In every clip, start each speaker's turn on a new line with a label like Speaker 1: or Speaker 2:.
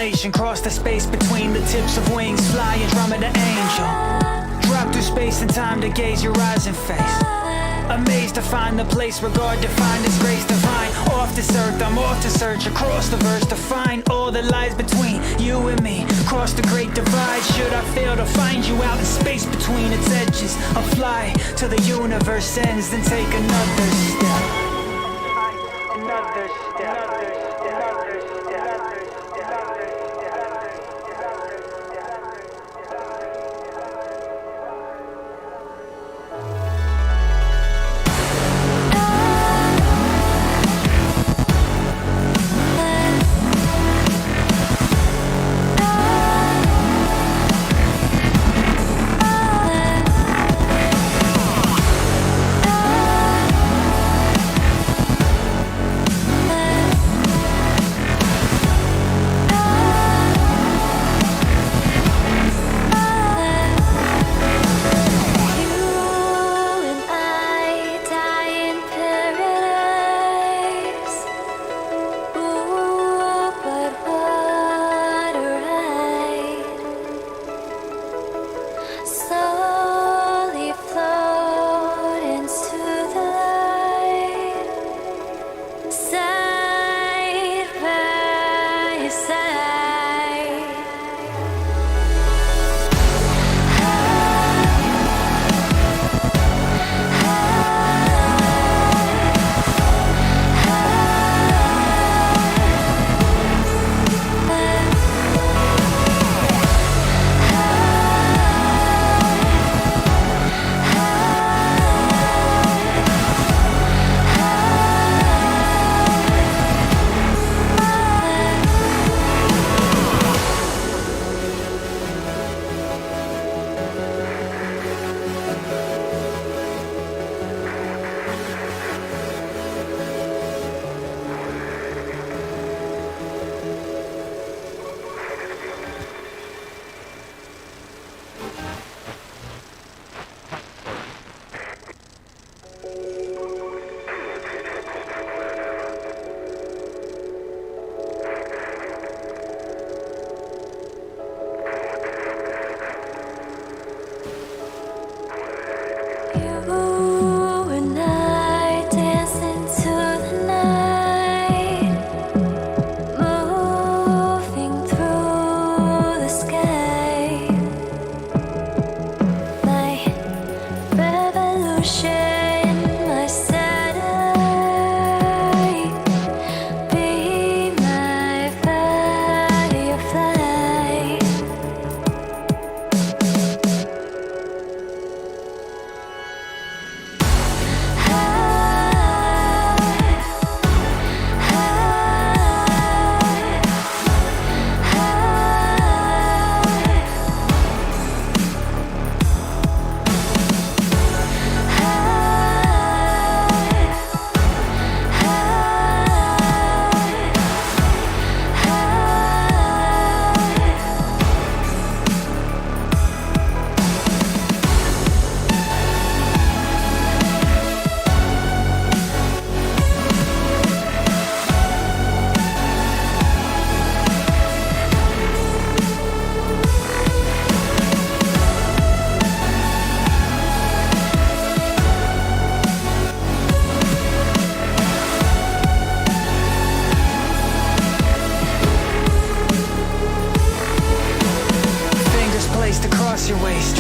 Speaker 1: constellation, cross the space between the tips of wings, fly Andromeda angel. Drop through space and time to gaze your eyes and face. Amazed to find the place, regard defined as grace divine. Off this earth, I'm off to search across the verse to find all that lies between you and me. Cross the great divide, should I fail to find you out in space between its edges. I'll fly till the universe ends, then take another step. Another step. Another step. Another step.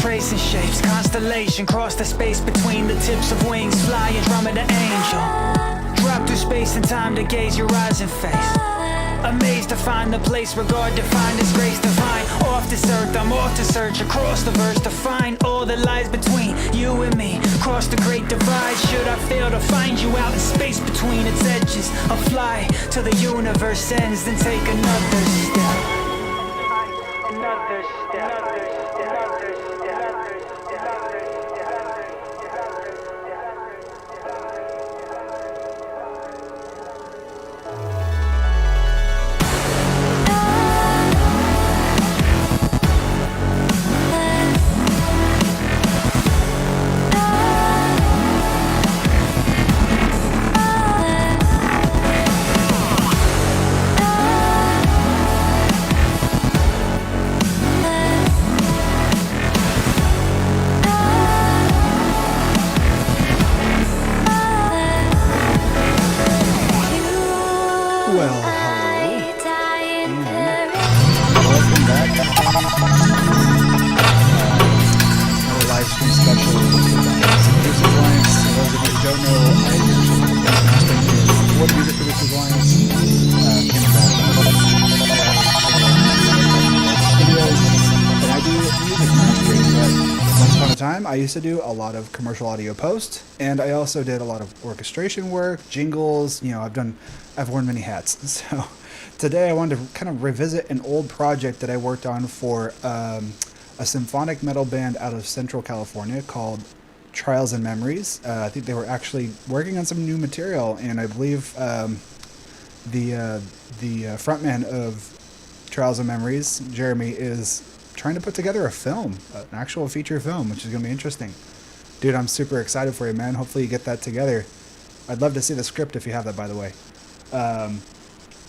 Speaker 1: tracing shapes, constellation, cross the space between the tips of wings, fly Andromeda angel. Drop through space and time to gaze your eyes and face. Amazed to find the place, regard defined as grace divine. Off this earth, I'm off to search across the verse to find all that lies between you and me. Cross the great divide, should I fail to find you out in space between its edges. I'll fly till the universe ends, then take another step. Another step. Another step.
Speaker 2: time, I used to do a lot of commercial audio post, and I also did a lot of orchestration work, jingles. I've worn many hats. So today I wanted to kind of revisit an old project that I worked on for a symphonic metal band out of Central California called Trials and Memories. I think they were actually working on some new material, and I believe the frontman of Trials and Memories, Jeremy, is trying to put together a film, an actual feature film, which is going to be interesting. Dude, I'm super excited for you, man. Hopefully you get that together. I'd love to see the script if you have that, by the way.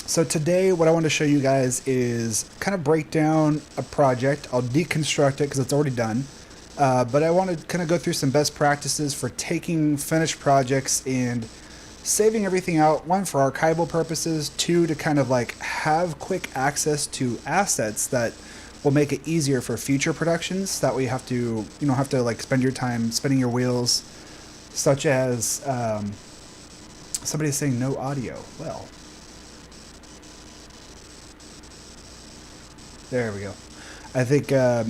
Speaker 2: So today what I want to show you guys is kind of break down a project. I'll deconstruct it because it's already done. But I want to kind of go through some best practices for taking finished projects and saving everything out. One, for archival purposes. Two, to kind of like have quick access to assets that will make it easier for future productions. That way you don't have to like spend your time spinning your wheels, such as somebody's saying no audio. Well, there we go. I think I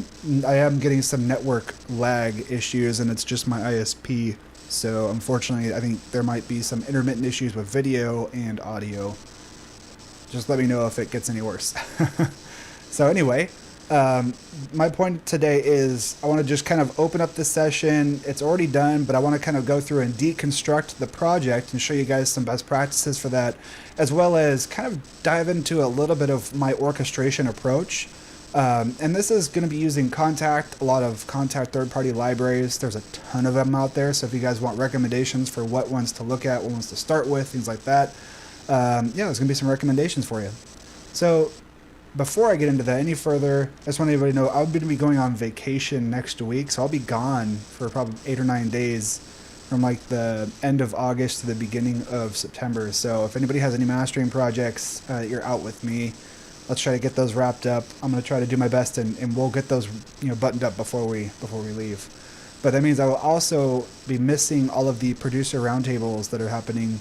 Speaker 2: am getting some network lag issues, and it's just my ISP. So unfortunately, I think there might be some intermittent issues with video and audio. Just let me know if it gets any worse. So anyway, my point today is I want to just kind of open up this session. It's already done, but I want to kind of go through and deconstruct the project and show you guys some best practices for that, as well as kind of dive into a little bit of my orchestration approach. And this is going to be using Kontakt, a lot of Kontakt third-party libraries. There's a ton of them out there, so if you guys want recommendations for what ones to look at, what ones to start with, things like that, yeah, there's going to be some recommendations for you. So before I get into that any further, I just want everybody to know I'm going to be going on vacation next week, so I'll be gone for probably 8 or 9 days from like the end of August to the beginning of September. So if anybody has any mastering projects, you're out with me. Let's try to get those wrapped up. I'm going to try to do my best, and we'll get those buttoned up before we leave. But that means I will also be missing all of the producer roundtables that are happening,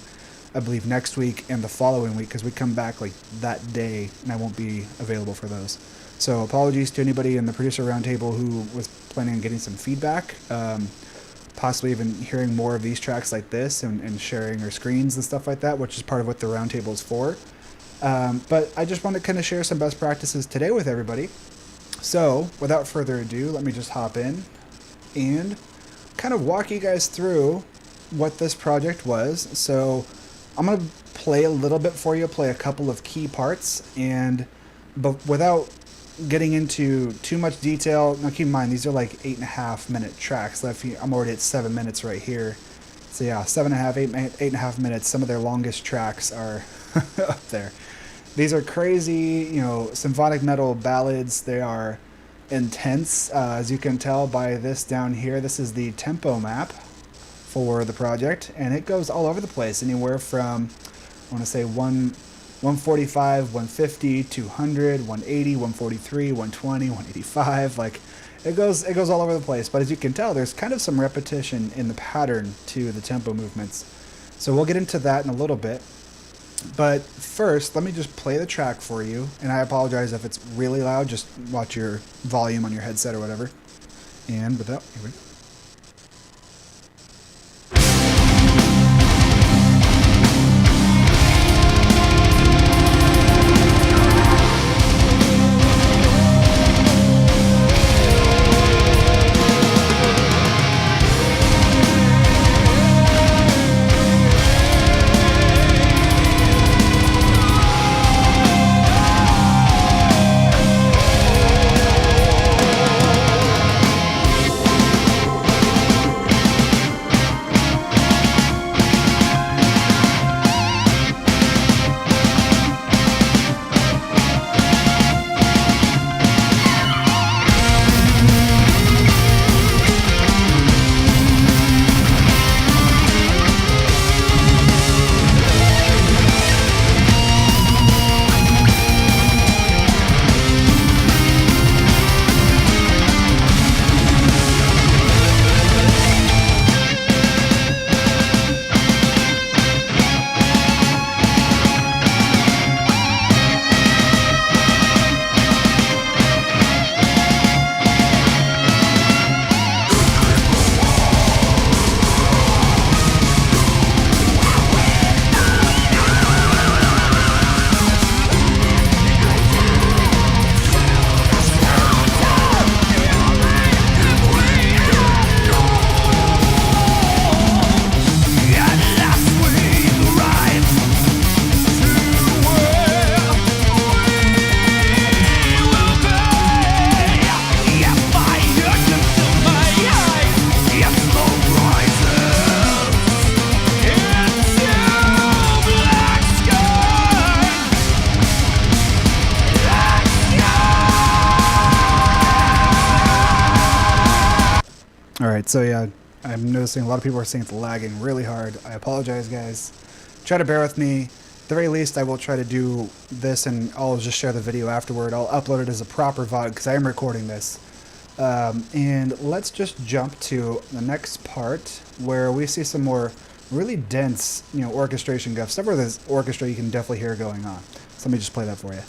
Speaker 2: I believe, next week and the following week, because we come back like that day, and I won't be available for those. So apologies to anybody in the producer roundtable who was planning on getting some feedback, possibly even hearing more of these tracks like this and sharing our screens and stuff like that, which is part of what the roundtable is for. But I just want to kind of share some best practices today with everybody. So without further ado, let me just hop in and kind of walk you guys through what this project was. So I'm going to play a little bit for you, play a couple of key parts, but without getting into too much detail. Now keep in mind, these are like 8.5 minute tracks. I'm already at 7 minutes right here. So yeah, 8.5 minutes. Some of their longest tracks are up there. These are crazy, symphonic metal ballads. They are intense, as you can tell by this down here. This is the tempo map for the project, and it goes all over the place, anywhere from, I want to say 145, 150, 200, 180, 143, 120, 185. Like it goes all over the place. But as you can tell, there's kind of some repetition in the pattern to the tempo movements. So we'll get into that in a little bit. But first, let me just play the track for you, and I apologize if it's really loud. Just watch your volume on your headset or whatever. And without, here we go. All right, so yeah, I'm noticing a lot of people are saying it's lagging really hard. I apologize, guys. Try to bear with me. At the very least, I will try to do this, and I'll just share the video afterward. I'll upload it as a proper VOD because I am recording this. And let's just jump to the next part where we see some more really dense, orchestration guff. Stuff where there's orchestra you can definitely hear going on. So let me just play that for you.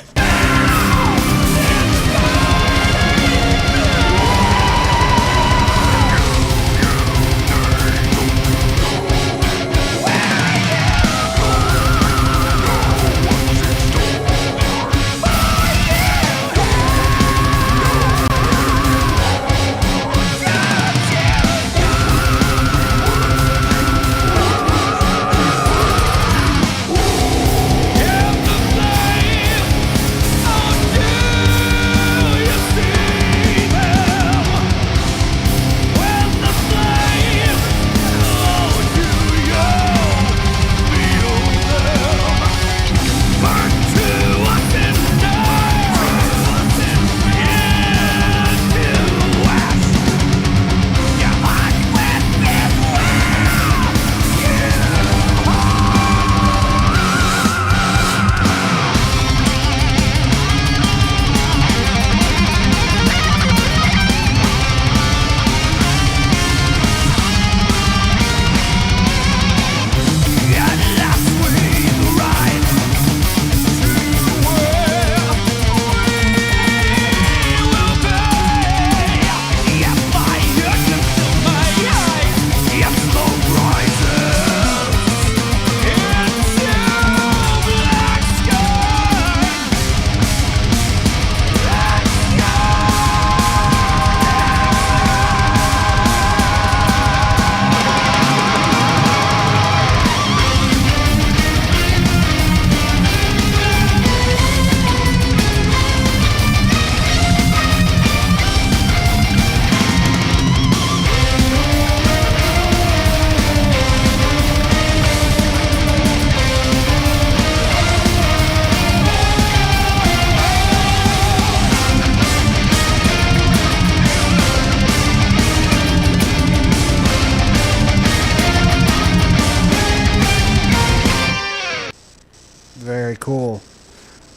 Speaker 2: Very cool.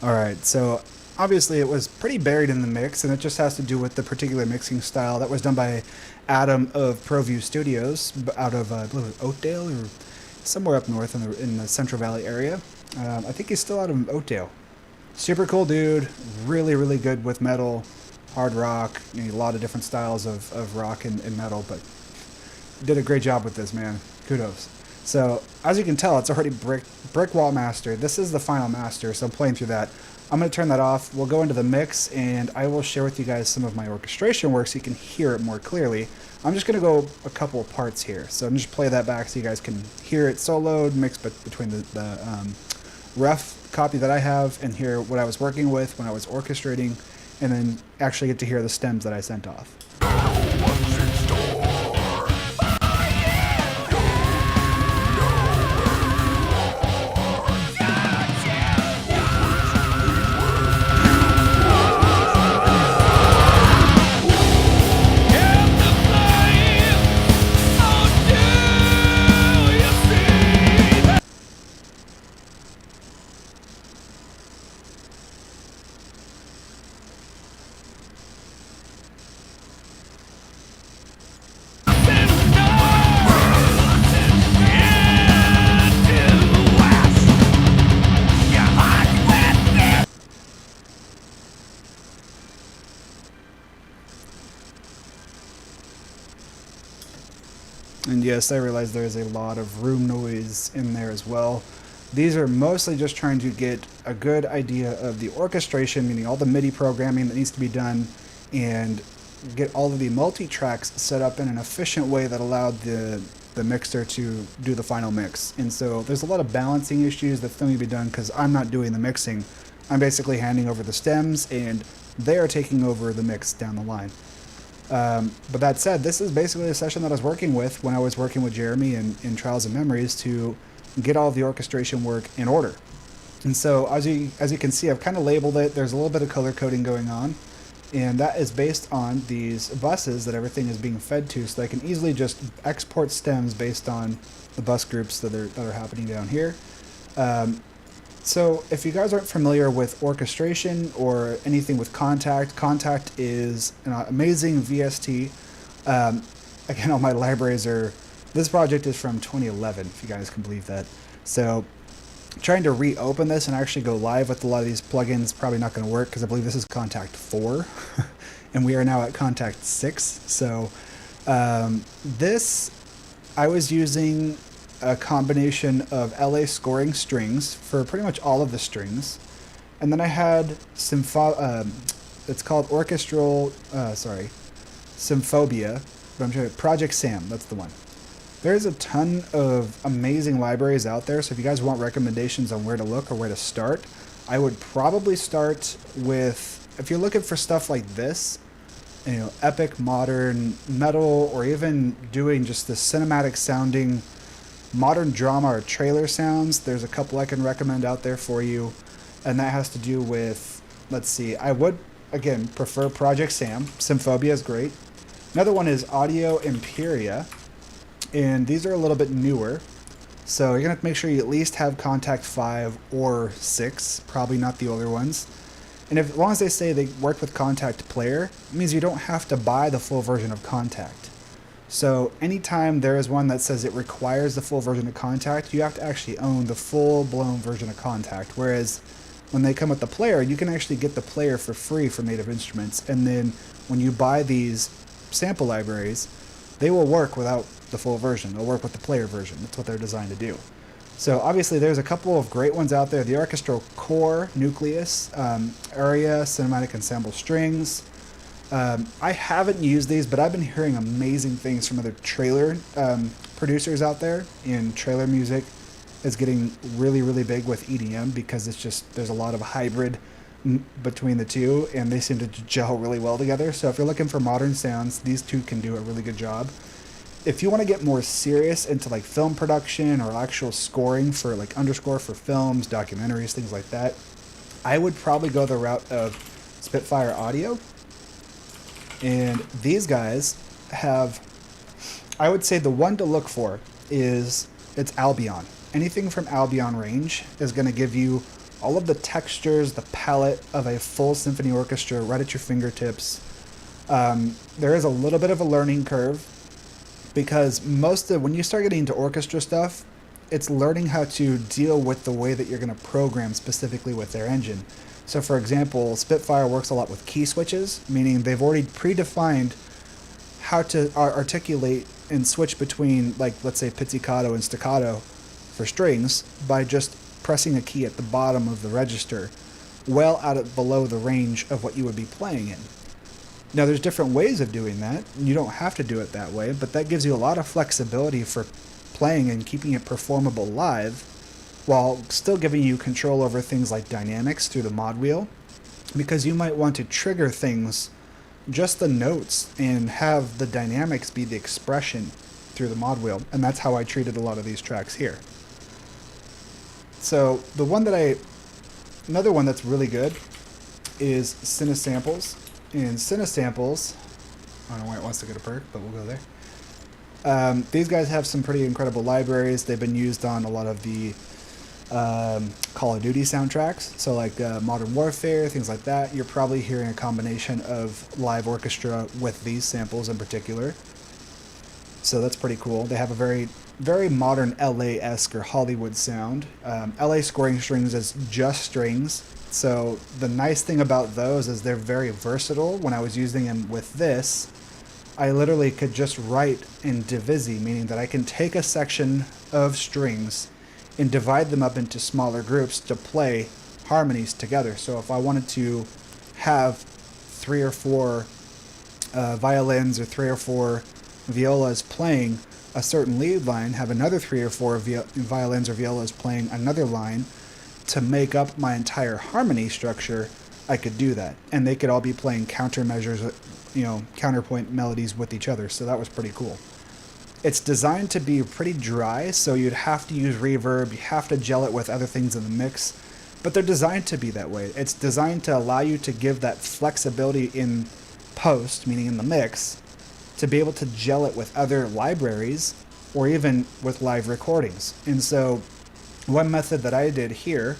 Speaker 2: All right, so obviously it was pretty buried in the mix, and it just has to do with the particular mixing style that was done by Adam of Producer Studios out of I believe it was Oakdale or somewhere up north in the Central Valley area. I think he's still out of Oakdale. Super cool dude, really, really good with metal, hard rock, a lot of different styles of rock and metal, but did a great job with this, man. Kudos. So, as you can tell, it's already brick wall mastered. This is the final master, so I'm playing through that. I'm going to turn that off. We'll go into the mix, and I will share with you guys some of my orchestration work so you can hear it more clearly. I'm just going to go a couple of parts here. So I'm just play that back so you guys can hear it soloed, mixed between the rough copy that I have and hear what I was working with when I was orchestrating, and then actually get to hear the stems that I sent off. And yes, I realize there is a lot of room noise in there as well. These are mostly just trying to get a good idea of the orchestration, meaning all the MIDI programming that needs to be done, and get all of the multi-tracks set up in an efficient way that allowed the mixer to do the final mix. And so there's a lot of balancing issues that still need to be done because I'm not doing the mixing. I'm basically handing over the stems, and they are taking over the mix down the line. But that said, this is basically a session that I was working with when I was working with Jeremy in Trials and Memories to get all of the orchestration work in order. And so as you can see, I've kind of labeled it. There's a little bit of color coding going on. And that is based on these buses that everything is being fed to, so I can easily just export stems based on the bus groups that are happening down here. So if you guys aren't familiar with orchestration or anything with Contact, Contact is an amazing VST. Again, all my libraries are... This project is from 2011, if you guys can believe that. So trying to reopen this and actually go live with a lot of these plugins probably not going to work, because I believe this is Contact 4 and we are now at Contact 6. So this, I was using a combination of LA scoring strings for pretty much all of the strings, and then I had it's called Orchestral, Symphobia, but I'm sure Project Sam, that's the one. There's a ton of amazing libraries out there, so if you guys want recommendations on where to look or where to start, I would probably start with, if you're looking for stuff like this, you know, epic modern metal, or even doing just the cinematic sounding modern drama or trailer sounds, there's a couple I can recommend out there for you, and that has to do with, let's see, I would, again, prefer Project Sam. Symphobia is great. Another one is Audio Imperia, and these are a little bit newer, so you're going to have to make sure you at least have Contact 5 or 6, probably not the older ones. And as long as they say they work with Contact Player, it means you don't have to buy the full version of Contact. So anytime there is one that says it requires the full version of Contact, you have to actually own the full-blown version of Contact, whereas when they come with the player, you can actually get the player for free from Native Instruments, and then when you buy these sample libraries, they will work without the full version. They'll work with the player version. That's what they're designed to do. So obviously there's a couple of great ones out there. The Orchestral Core, Nucleus, Aria, Cinematic Ensemble Strings. I haven't used these, but I've been hearing amazing things from other trailer producers out there, and trailer music is getting really, really big with EDM, because it's just, there's a lot of hybrid between the two, and they seem to gel really well together. So if you're looking for modern sounds, these two can do a really good job. If you want to get more serious into like film production or actual scoring for like underscore for films, documentaries, things like that, I would probably go the route of Spitfire Audio. And these guys have, I would say the one to look for is, it's Albion. Anything from Albion range is going to give you all of the textures, the palette of a full symphony orchestra right at your fingertips. There is a little bit of a learning curve, because when you start getting into orchestra stuff, it's learning how to deal with the way that you're going to program specifically with their engine. So for example, Spitfire works a lot with key switches, meaning they've already predefined how to articulate and switch between, like, let's say pizzicato and staccato for strings by just pressing a key at the bottom of the register, well out of below the range of what you would be playing in. Now there's different ways of doing that. You don't have to do it that way, but that gives you a lot of flexibility for playing and keeping it performable live, while still giving you control over things like dynamics through the mod wheel, because you might want to trigger things, just the notes, and have the dynamics be the expression through the mod wheel, and that's how I treated a lot of these tracks here. So the one that another one that's really good is Cinesamples. And Cinesamples, I don't know why it wants to go to perk, but we'll go there. These guys have some pretty incredible libraries. They've been used on a lot of the Call of Duty soundtracks, so like Modern Warfare, things like that. You're probably hearing a combination of live orchestra with these samples in particular. So that's pretty cool. They have a very, very modern LA-esque or Hollywood sound. LA scoring strings is just strings. So the nice thing about those is they're very versatile. When I was using them with this, I literally could just write in divisi, meaning that I can take a section of strings and divide them up into smaller groups to play harmonies together. So if I wanted to have 3 or 4 violins or 3 or 4 violas playing a certain lead line, have another 3 or 4 violins or violas playing another line to make up my entire harmony structure, I could do that. And they could all be playing countermeasures, you know, counterpoint melodies with each other. So that was pretty cool. It's designed to be pretty dry, so you'd have to use reverb, you have to gel it with other things in the mix. but they're designed to be that way. It's designed to allow you to give that flexibility in post, meaning in the mix, to be able to gel it with other libraries or even with live recordings. And so one method that I did here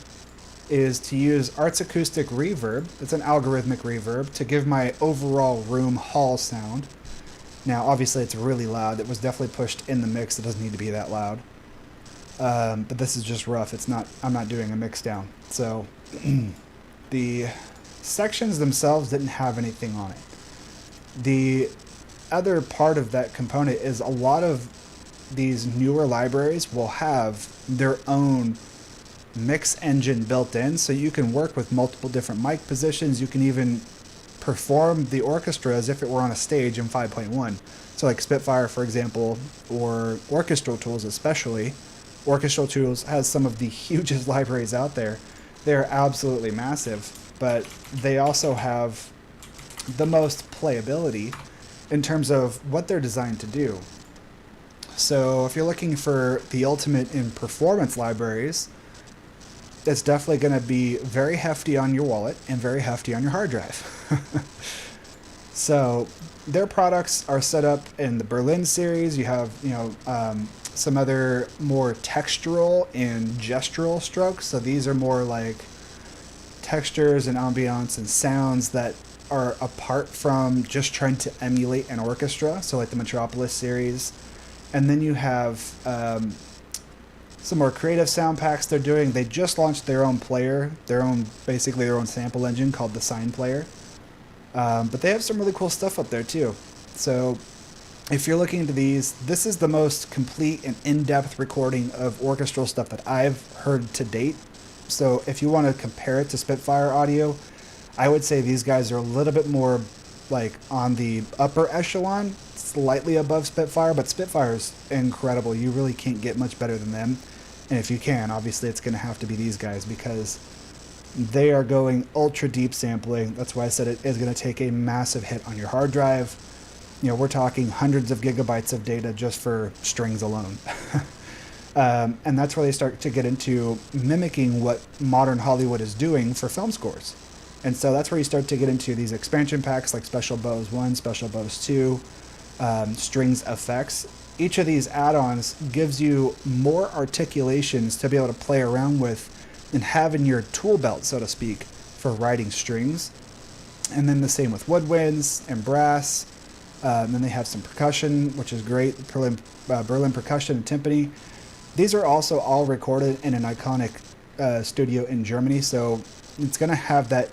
Speaker 2: is to use Arts Acoustic Reverb. It's an algorithmic reverb to give my overall room hall sound. Now, obviously, it's really loud. It was definitely pushed in the mix. It doesn't need to be that loud. But this is just rough. I'm not doing a mix down. So the sections themselves didn't have anything on it. The other part of that component is a lot of these newer libraries will have their own mix engine built in, so you can work with multiple different mic positions. You can even perform the orchestra as if it were on a stage in 5.1. So like Spitfire, for example, or Orchestral tools especially. Orchestral tools has some of the hugest libraries out there. They're absolutely massive, but they also have the most playability in terms of what they're designed to do. So if you're looking for the ultimate in performance libraries, it's definitely going to be very hefty on your wallet and very hefty on your hard drive. So their products are set up in the Berlin series. You have, some other more textural and gestural strokes. So these are more like textures and ambiance and sounds that are apart from just trying to emulate an orchestra. So like the Metropolis series. And then you have some more creative sound packs they're doing. They just launched their own player, basically their own sample engine called the Sign Player. But they have some really cool stuff up there too. So if you're looking into these, this is the most complete and in-depth recording of orchestral stuff that I've heard to date. So if you want to compare it to Spitfire audio, I would say these guys are a little bit more like on the upper echelon, slightly above Spitfire, but Spitfire's incredible. You really can't get much better than them. And if you can, obviously it's going to have to be these guys because they are going ultra deep sampling. That's why I said it is going to take a massive hit on your hard drive. We're talking hundreds of gigabytes of data just for strings alone. And that's where they start to get into mimicking what modern Hollywood is doing for film scores. And so that's where you start to get into these expansion packs like Special Bose 1, Special Bose 2, strings effects. Each of these add-ons gives you more articulations to be able to play around with and have in your tool belt, so to speak, for writing strings. And then the same with woodwinds and brass. And then they have some percussion, which is great, Berlin percussion and timpani. These are also all recorded in an iconic studio in Germany, so it's going to have that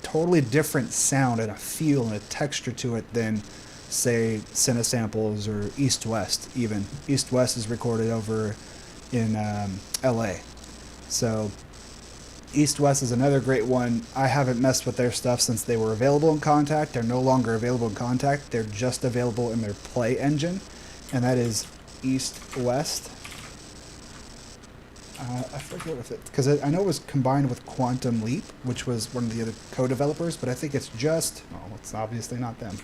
Speaker 2: totally different sound and a feel and a texture to it than, say, Cinesamples or East West even. East West is recorded over in LA. So East West is another great one. I haven't messed with their stuff since they were available in Contact. They're no longer available in Contact. They're just available in their Play engine, and that is East West. I forget if because I know it was combined with Quantum Leap, which was one of the other co-developers, but I think it's just, it's obviously not them.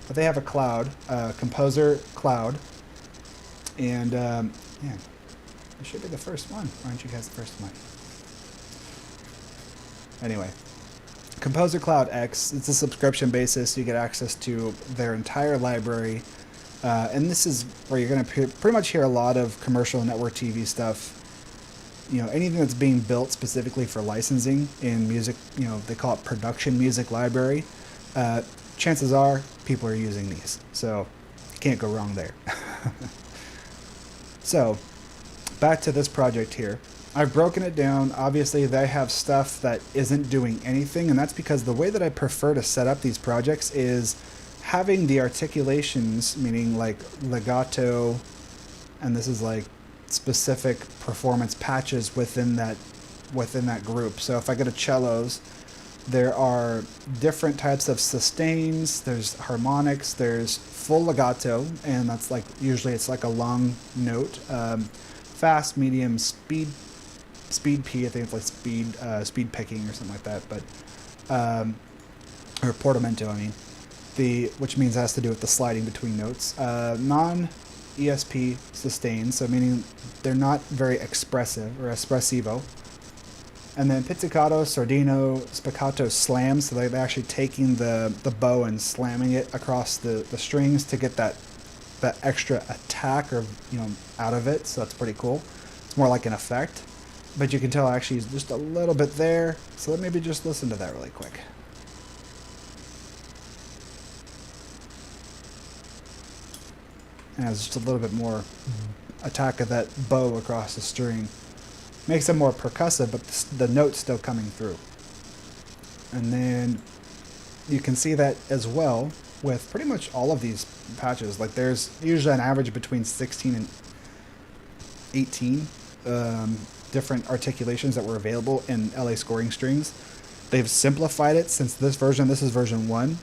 Speaker 2: But they have a cloud, Composer Cloud, and man, it should be the first one. Why aren't you guys the first one? Anyway, Composer Cloud X, it's a subscription basis. You get access to their entire library. And this is where you're going to pretty much hear a lot of commercial network TV stuff. Anything that's being built specifically for licensing in music, they call it production music library. Chances are people are using these. So you can't go wrong there. So back to this project here. I've broken it down. Obviously, they have stuff that isn't doing anything, and that's because the way that I prefer to set up these projects is having the articulations, meaning like legato, and this is like specific performance patches within that group. So if I go to cellos, there are different types of sustains, there's harmonics, there's full legato, and that's like usually it's like a long note, fast, medium, speed P, I think it's like speed picking or something like that, but or portamento, I mean. Which means it has to do with the sliding between notes. ESP sustain, so meaning they're not very expressive or espressivo. And then pizzicato, sordino, spiccato, slam, so they're actually taking the bow and slamming it across the strings to get that extra attack or out of it, so that's pretty cool. It's more like an effect, but you can tell actually just a little bit there. So let me maybe just listen to that really quick. And it's just a little bit more attack of that bow across the string. Makes it more percussive, but the note's still coming through. And then you can see that as well with pretty much all of these patches. Like there's usually an average between 16 and 18 different articulations that were available in LA scoring strings. They've simplified it since this is version 1,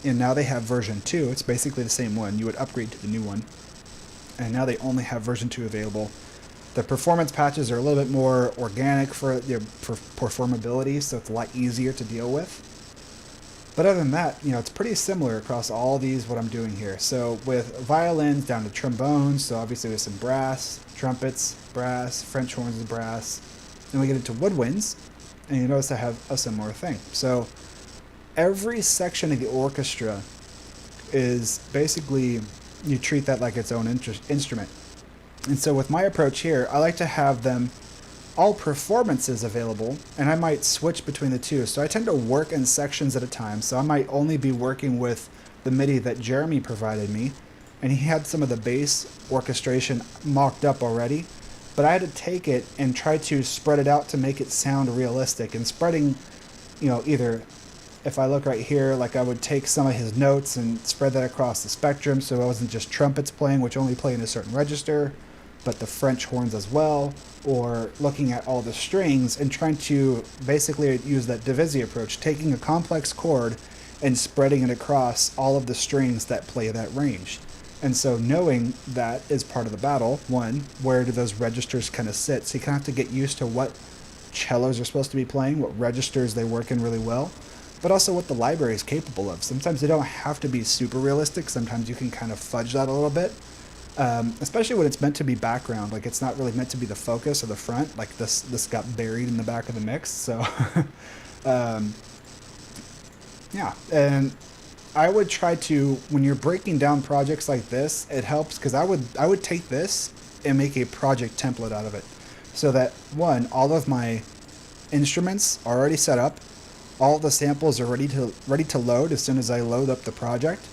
Speaker 2: and now they have version 2. It's basically the same one. You would upgrade to the new one, and now they only have version 2 available. The performance patches are a little bit more organic for performability, so it's a lot easier to deal with. But other than that, it's pretty similar across all these, what I'm doing here. So with violins down to trombones, so obviously there's some brass, trumpets, brass, French horns and brass. Then we get into woodwinds, and you notice I have a similar thing. So every section of the orchestra is basically, you treat that like its own instrument. And so with my approach here, I like to have them all performances available, and I might switch between the two. So I tend to work in sections at a time. So I might only be working with the MIDI that Jeremy provided me, and he had some of the bass orchestration mocked up already, but I had to take it and try to spread it out to make it sound realistic. And spreading, either if I look right here, like I would take some of his notes and spread that across the spectrum, so it wasn't just trumpets playing, which only play in a certain register, but the French horns as well, or looking at all the strings and trying to basically use that Divisi approach, taking a complex chord and spreading it across all of the strings that play that range. And so knowing that is part of the battle. One, where do those registers kind of sit? So you kind of have to get used to what cellos are supposed to be playing, what registers they work in really well, but also what the library is capable of. Sometimes they don't have to be super realistic. Sometimes you can kind of fudge that a little bit. Especially when it's meant to be background, like it's not really meant to be the focus or the front, like this got buried in the back of the mix. So yeah, and I would try to, when you're breaking down projects like this, it helps because I would take this and make a project template out of it, so that one, all of my instruments are already set up, all the samples are ready to load as soon as I load up the project.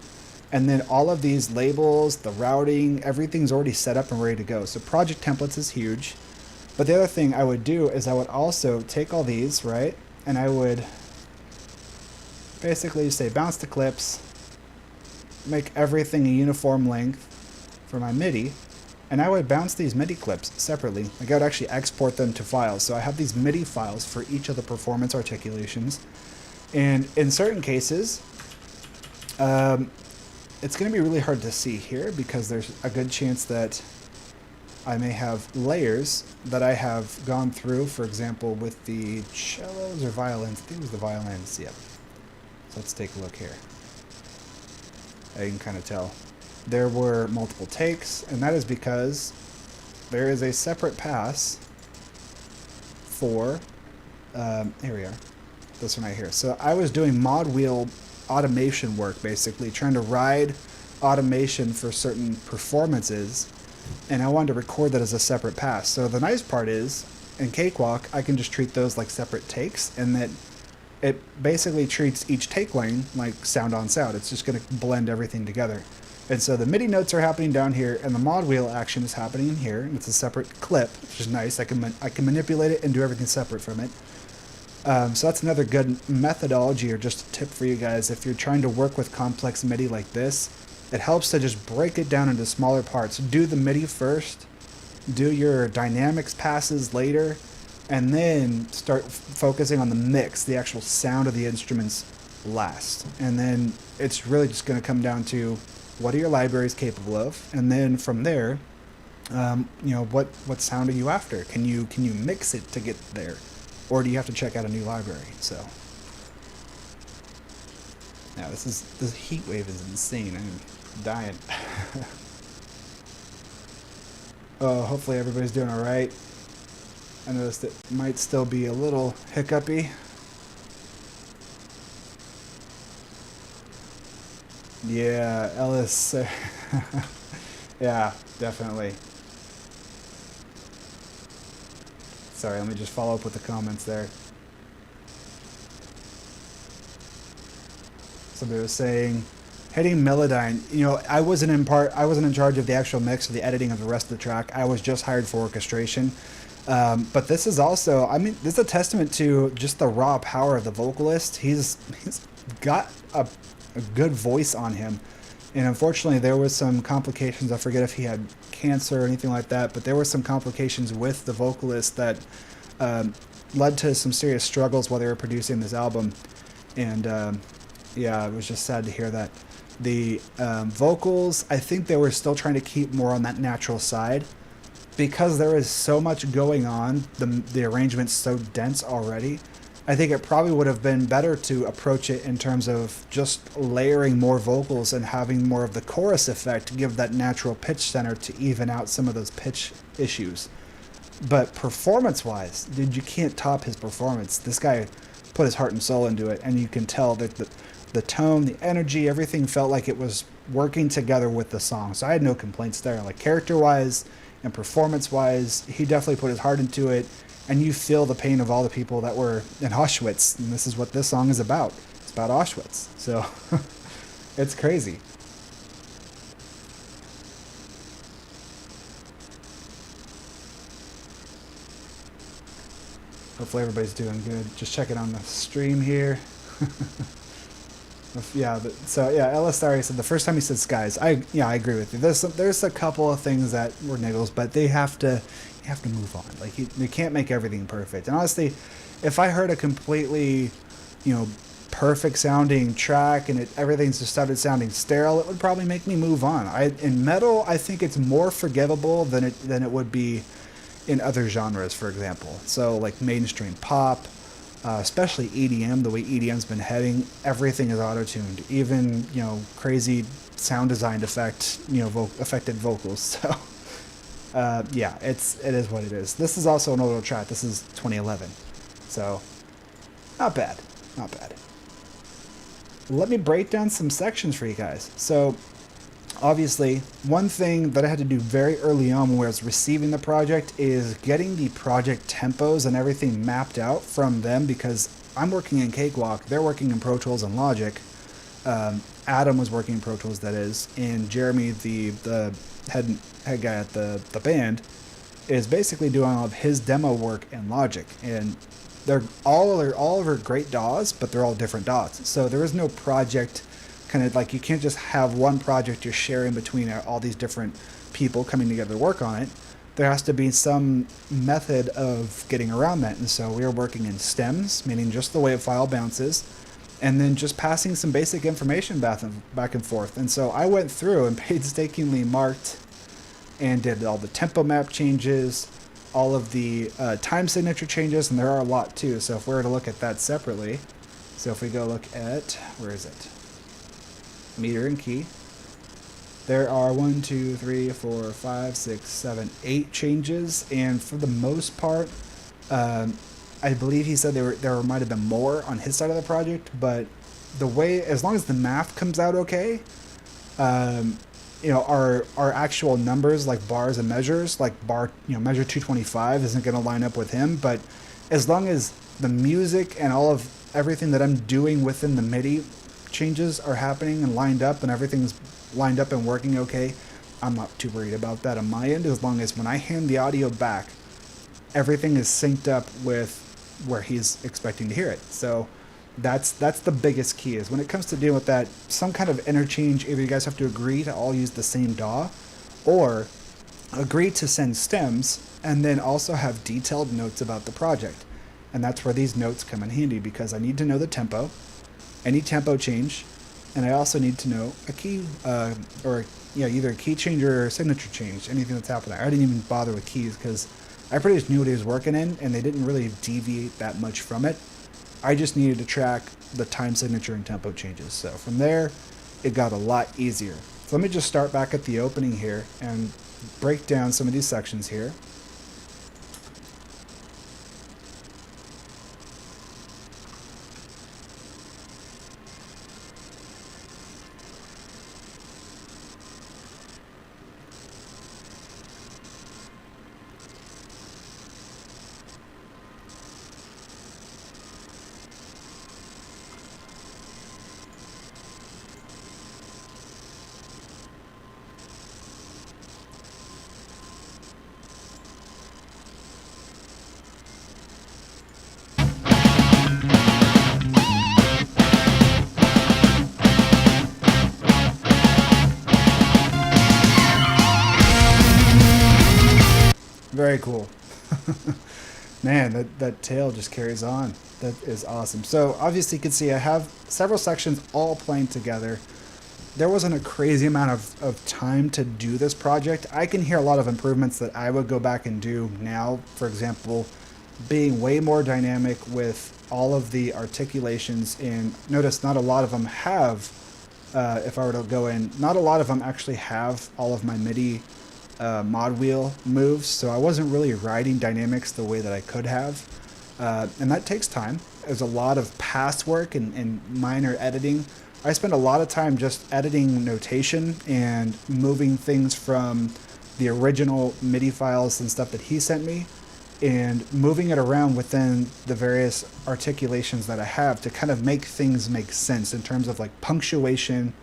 Speaker 2: And then all of these labels, the routing, everything's already set up and ready to go. So project templates is huge. But the other thing I would do is I would also take all these, right? And I would basically say bounce the clips, make everything a uniform length for my MIDI. And I would bounce these MIDI clips separately. Like I would actually export them to files. So I have these MIDI files for each of the performance articulations. And in certain cases, it's going to be really hard to see here because there's a good chance that I may have layers that I have gone through, for example, with the cellos or violins. I think it was the violins, yep. So let's take a look here. You can kind of tell. There were multiple takes, and that is because there is a separate pass for, here we are, this one right here. So I was doing mod wheel automation work, basically trying to ride automation for certain performances, and I wanted to record that as a separate pass. So the nice part is in Cakewalk I can just treat those like separate takes, and that it basically treats each take lane like sound on sound. It's just going to blend everything together. And so the MIDI notes are happening down here, and the mod wheel action is happening in here, and it's a separate clip, which is nice. I can manipulate it and do everything separate from it. So that's another good methodology, or just a tip for you guys. If you're trying to work with complex MIDI like this, it helps to just break it down into smaller parts. Do the MIDI first, do your dynamics passes later, and then start focusing on the mix, the actual sound of the instruments last. And then it's really just going to come down to what are your libraries capable of, and then from there, what sound are you after? Can you mix it to get there? Or do you have to check out a new library? So now this heat wave is insane. I'm dying. Hopefully everybody's doing all right. I noticed it might still be a little hiccupy. Yeah, Ellis. Yeah, definitely. Sorry, let me just follow up with the comments there. Somebody was saying, hitting Melodyne. You know, I wasn't in charge of the actual mix or the editing of the rest of the track. I was just hired for orchestration. But this is also, I mean, this is a testament to just the raw power of the vocalist. He's got a good voice on him. And unfortunately, there was some complications. I forget if he had cancer or anything like that, but there were some complications with the vocalist that led to some serious struggles while they were producing this album. And yeah, it was just sad to hear that. The vocals, I think they were still trying to keep more on that natural side. Because there is so much going on, the arrangement's so dense already, I think it probably would have been better to approach it in terms of just layering more vocals and having more of the chorus effect to give that natural pitch center to even out some of those pitch issues. But performance-wise, dude, you can't top his performance. This guy put his heart and soul into it, and you can tell that the tone, the energy, everything felt like it was working together with the song. So I had no complaints there. Like character-wise and performance-wise, he definitely put his heart into it. And you feel the pain of all the people that were in Auschwitz. And this is what this song is about. It's about Auschwitz. So it's crazy. Hopefully everybody's doing good. Just checking on the stream here. Yeah, so yeah, Ellis said the first time he said skies. I agree with you. There's a couple of things that were niggles, but you have to move on. Like you can't make everything perfect. And honestly, if I heard a completely, perfect sounding track and everything's just started sounding sterile, it would probably make me move on. In metal, I think it's more forgivable than it would be in other genres, for example. So like mainstream pop. Especially EDM, the way EDM's been heading, everything is auto-tuned. Even, crazy sound design affected vocals. So, yeah, it is what it is. This is also an older track. This is 2011. So, not bad. Not bad. Let me break down some sections for you guys. So, obviously, one thing that I had to do very early on when I was receiving the project is getting the project tempos and everything mapped out from them, because I'm working in Cakewalk, they're working in Pro Tools and Logic. Adam was working in Pro Tools, that is, and Jeremy, the head guy at the band, is basically doing all of his demo work in Logic. And they're all of her great DAWs, but they're all different DAWs. So there is no project. Kind of like you can't just have one project you're sharing between all these different people coming together to work on it. There has to be some method of getting around that. And so we are working in stems, meaning just the way a file bounces, and then just passing some basic information back and forth. And so I went through and painstakingly marked and did all the tempo map changes, all of the time signature changes, and there are a lot too. So if we were to look at that separately, so if we go look at, where is it? Meter and key. There are 8 changes, and for the most part, I believe he said there might have been more on his side of the project, but the way, as long as the math comes out okay, our actual numbers like bars and measures, like measure 225 isn't going to line up with him, but as long as the music and all of everything that I'm doing within the MIDI changes are happening and lined up and everything's lined up and working okay, I'm not too worried about that on my end, as long as when I hand the audio back, everything is synced up with where he's expecting to hear it. So that's the biggest key, is when it comes to dealing with that, some kind of interchange, either you guys have to agree to all use the same DAW, or agree to send stems and then also have detailed notes about the project. And that's where these notes come in handy, because I need to know the tempo, any tempo change, and I also need to know a key, either a key change or a signature change, anything that's happening. I didn't even bother with keys because I pretty much knew what he was working in, and they didn't really deviate that much from it. I just needed to track the time signature and tempo changes. So from there, it got a lot easier. So let me just start back at the opening here, and break down some of these sections here. Very cool. Man, that tail just carries on. That is awesome. So obviously you can see I have several sections all playing together. There wasn't a crazy amount of time to do this project. I can hear a lot of improvements that I would go back and do now. For example, being way more dynamic with all of the articulations, and notice not a lot of them have, if I were to go in, not a lot of them actually have all of my MIDI mod wheel moves, so I wasn't really writing dynamics the way that I could have, and that takes time. There's a lot of pass work and minor editing. I spent a lot of time just editing notation and moving things from the original MIDI files and stuff that he sent me and moving it around within the various articulations that I have to kind of make things make sense in terms of like punctuation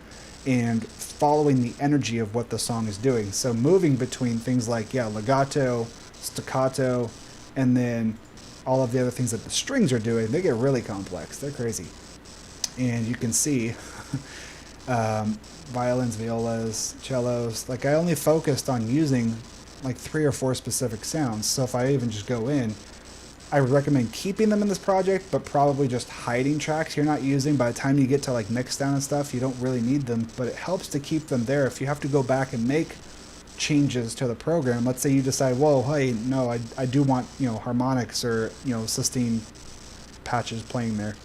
Speaker 2: and following the energy of what the song is doing. So moving between things like, legato, staccato, and then all of the other things that the strings are doing, they get really complex. They're crazy. And you can see violins, violas, cellos. Like I only focused on using like 3 or 4 specific sounds. So if I even just go in, I would recommend keeping them in this project, but probably just hiding tracks you're not using. By the time you get to like mix down and stuff, you don't really need them, but it helps to keep them there if you have to go back and make changes to the program. Let's say you decide, whoa, hey, no, I do want, harmonics or, sustain patches playing there.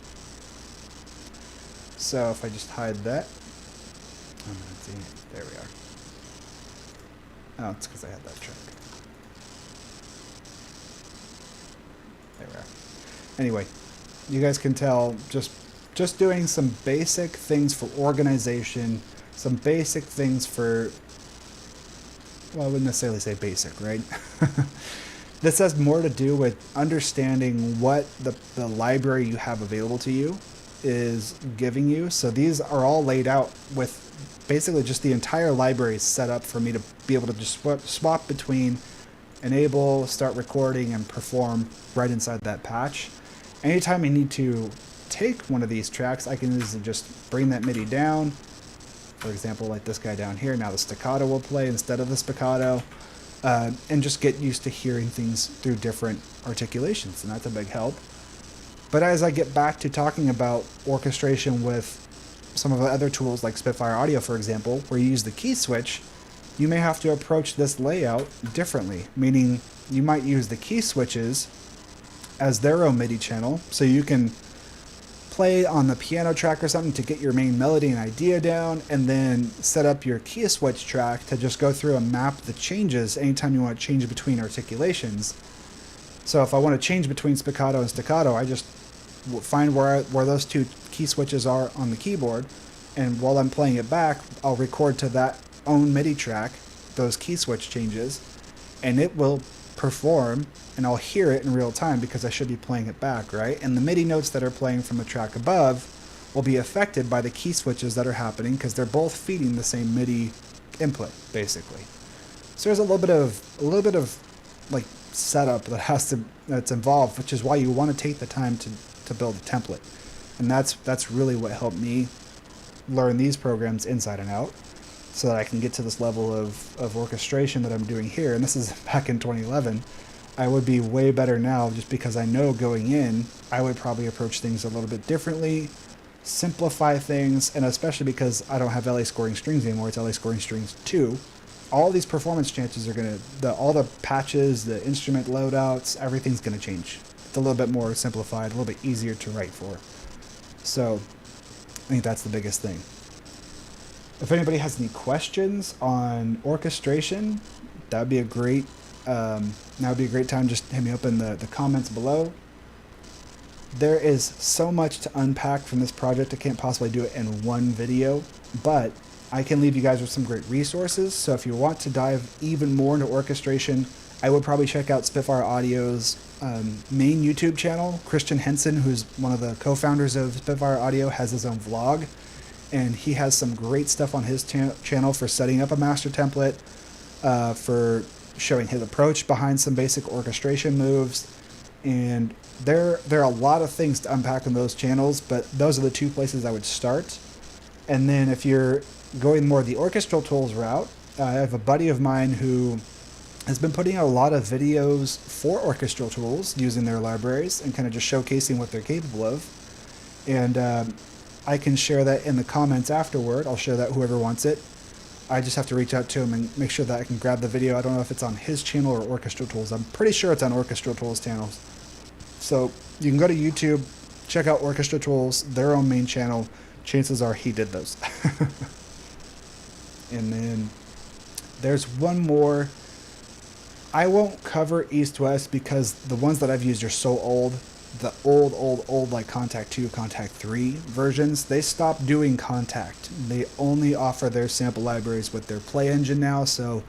Speaker 2: So if I just hide that, there we are. Oh, it's because I had that track. There we are. Anyway, you guys can tell just doing some basic things for organization, some basic things for, well, I wouldn't necessarily say basic, right? This has more to do with understanding what the library you have available to you is giving you. So these are all laid out with basically just the entire library set up for me to be able to just swap between enable, start recording, and perform right inside that patch. Anytime I need to take one of these tracks, I can easily just bring that MIDI down. For example, like this guy down here, now the staccato will play instead of the spiccato, and just get used to hearing things through different articulations, and that's a big help. But as I get back to talking about orchestration with some of the other tools like Spitfire Audio, for example, where you use the key switch, you may have to approach this layout differently, meaning you might use the key switches as their own MIDI channel, so you can play on the piano track or something to get your main melody and idea down, and then set up your key switch track to just go through and map the changes anytime you want to change between articulations. So if I want to change between spiccato and staccato, I just find where those two key switches are on the keyboard, and while I'm playing it back, I'll record to that own MIDI track those key switch changes, and it will perform, and I'll hear it in real time because I should be playing it back, right? And the MIDI notes that are playing from the track above will be affected by the key switches that are happening because they're both feeding the same MIDI input, basically. So there's a little bit of like setup that's involved, which is why you want to take the time to build a template. And that's really what helped me learn these programs inside and out, so that I can get to this level of orchestration that I'm doing here. And this is back in 2011. I would be way better now just because I know going in, I would probably approach things a little bit differently, simplify things, and especially because I don't have LA scoring strings anymore, it's LA scoring strings 2. All these performance chances are all the patches, the instrument loadouts, everything's gonna change. It's a little bit more simplified, a little bit easier to write for. So I think that's the biggest thing. If anybody has any questions on orchestration, that would be a great time. Just hit me up in the comments below. There is so much to unpack from this project. I can't possibly do it in one video, but I can leave you guys with some great resources. So if you want to dive even more into orchestration, I would probably check out Spitfire Audio's main YouTube channel. Christian Henson, who's one of the co-founders of Spitfire Audio, has his own vlog, and he has some great stuff on his channel for setting up a master template, for showing his approach behind some basic orchestration moves. And there are a lot of things to unpack in those channels, but those are the two places I would start. And then if you're going more the orchestral tools route, I have a buddy of mine who has been putting out a lot of videos for orchestral tools using their libraries and kind of just showcasing what they're capable of. And I can share that in the comments afterward. I'll share that whoever wants it. I just have to reach out to him and make sure that I can grab the video. I don't know if it's on his channel or Orchestral Tools. I'm pretty sure it's on Orchestral Tools channels. So you can go to YouTube, check out Orchestra Tools, their own main channel. Chances are he did those. And then there's one more. I won't cover East-West because the ones that I've used are so old. The old like Contact 2, Contact 3 versions, they stopped doing Contact. They only offer their sample libraries with their play engine now, so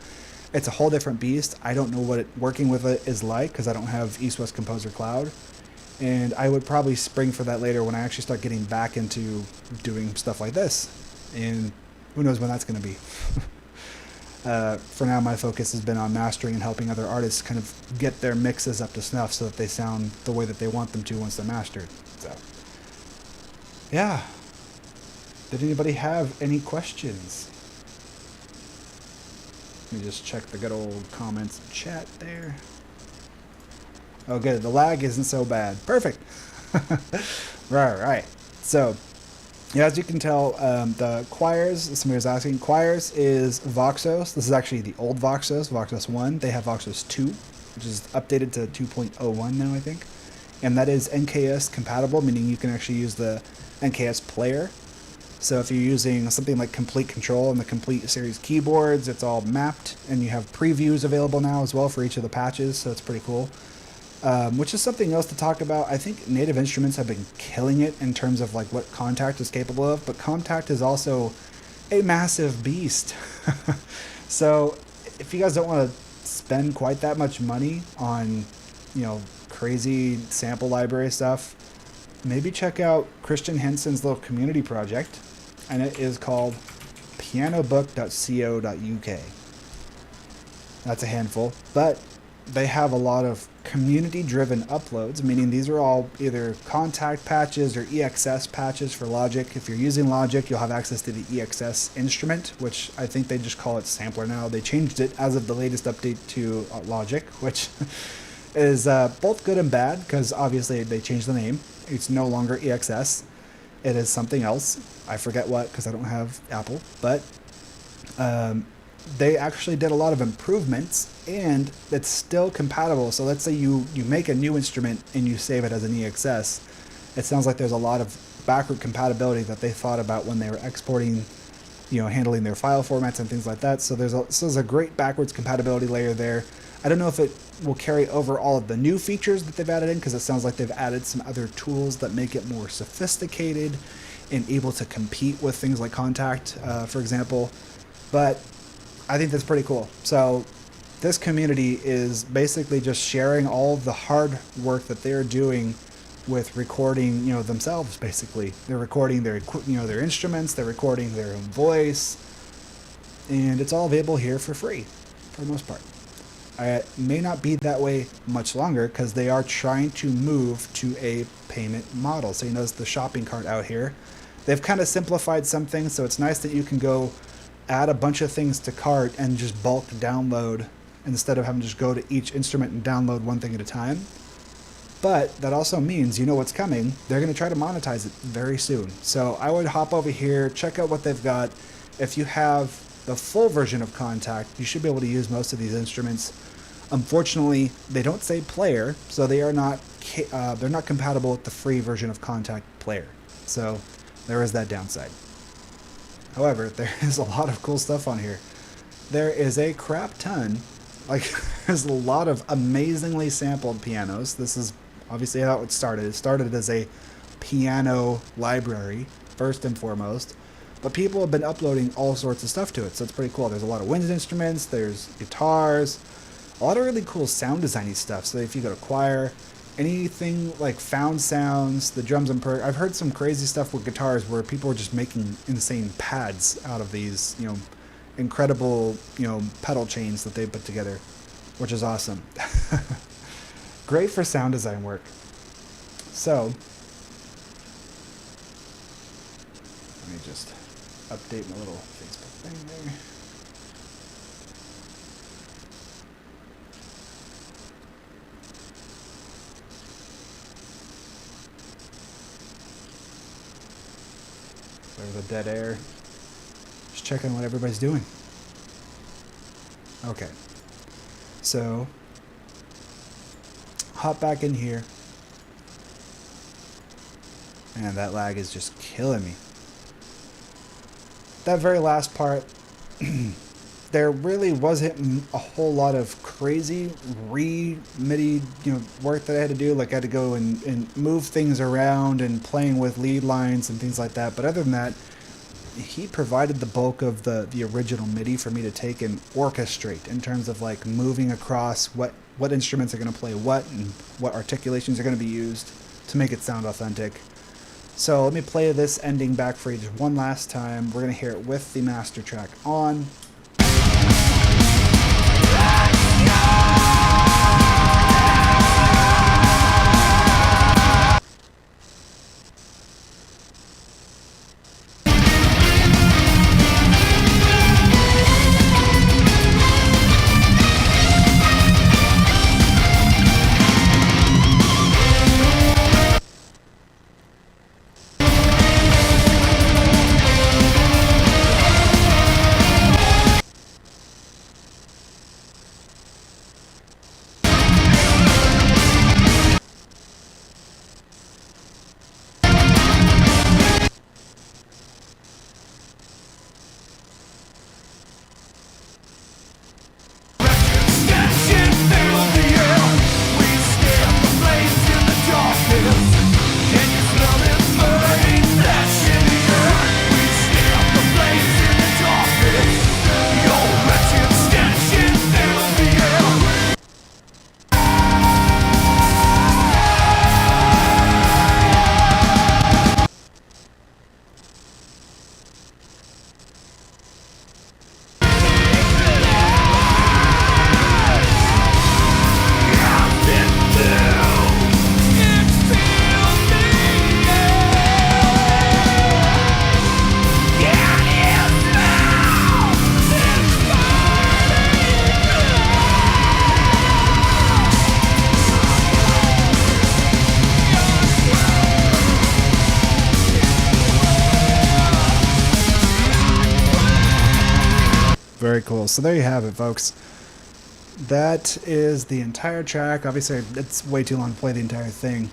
Speaker 2: it's a whole different beast. I don't know what working with it is like because I don't have East-West Composer Cloud. And I would probably spring for that later when I actually start getting back into doing stuff like this. And who knows when that's going to be. For now, my focus has been on mastering and helping other artists kind of get their mixes up to snuff so that they sound the way that they want them to once they're mastered. So, yeah. Did anybody have any questions? Let me just check the good old comments chat there. Oh, good. The lag isn't so bad. Perfect. Right. So, yeah, as you can tell, the choirs, somebody was asking, choirs is Voxos. This is actually the old Voxos, Voxos 1. They have Voxos 2, which is updated to 2.01 now, I think. And that is NKS compatible, meaning you can actually use the NKS player. So if you're using something like Complete Control and the Complete series keyboards, it's all mapped, and you have previews available now as well for each of the patches, so it's pretty cool. Which is something else to talk about. I think Native Instruments have been killing it in terms of like what Contact is capable of, but Contact is also a massive beast. So if you guys don't want to spend quite that much money on, crazy sample library stuff, maybe check out Christian Henson's little community project, and it is called pianobook.co.uk. That's a handful, but they have a lot of community-driven uploads, meaning these are all either Contact patches or EXS patches for Logic. If you're using Logic, you'll have access to the EXS instrument, which I think they just call it Sampler now. They changed it as of the latest update to Logic, which is both good and bad, because obviously they changed the name. It's no longer EXS. It is something else. I forget what, because I don't have Apple, but they actually did a lot of improvements, and it's still compatible. So let's say you make a new instrument and you save it as an EXS. It sounds like there's a lot of backward compatibility that they thought about when they were exporting, handling their file formats and things like that. So there's a great backwards compatibility layer there. I don't know if it will carry over all of the new features that they've added in, because it sounds like they've added some other tools that make it more sophisticated and able to compete with things like Contact, for example. But I think that's pretty cool. So this community is basically just sharing all of the hard work that they're doing with recording, themselves. Basically, they're recording their instruments, they're recording their own voice, and it's all available here for free, for the most part. It may not be that way much longer because they are trying to move to a payment model. So you notice the shopping cart out here. They've kind of simplified some things, so it's nice that you can go add a bunch of things to cart and just bulk download instead of having to just go to each instrument and download one thing at a time. But that also means what's coming. They're going to try to monetize it very soon. So I would hop over here, check out what they've got. If you have the full version of Contact, you should be able to use most of these instruments. Unfortunately, they don't say player, so they're not compatible with the free version of Contact player. So there is that downside. However, there is a lot of cool stuff on here. There is a crap ton Like, there's a lot of amazingly sampled pianos. This is obviously how it started. It started as a piano library, first and foremost. But people have been uploading all sorts of stuff to it, so it's pretty cool. There's a lot of wind instruments, there's guitars, a lot of really cool sound designy stuff. So if you go to choir, anything like found sounds, the drums and I've heard some crazy stuff with guitars where people are just making insane pads out of these, incredible, pedal chains that they put together, which is awesome. Great for sound design work. So, let me just update my little Facebook thing there. There's a dead air. Just checking what everybody's doing. Okay. So, hop back in here. And that lag is just killing me. That very last part, there really wasn't a whole lot of crazy MIDI work that I had to do. Like I had to go and move things around and playing with lead lines and things like that. But other than that, he provided the bulk of the original MIDI for me to take and orchestrate in terms of like moving across what instruments are going to play what and what articulations are going to be used to make it sound authentic. So let me play this ending back for you just one last time. We're going to hear it with the master track on. Very cool. So there you have it, folks. That is the entire track. Obviously, it's way too long to play the entire thing,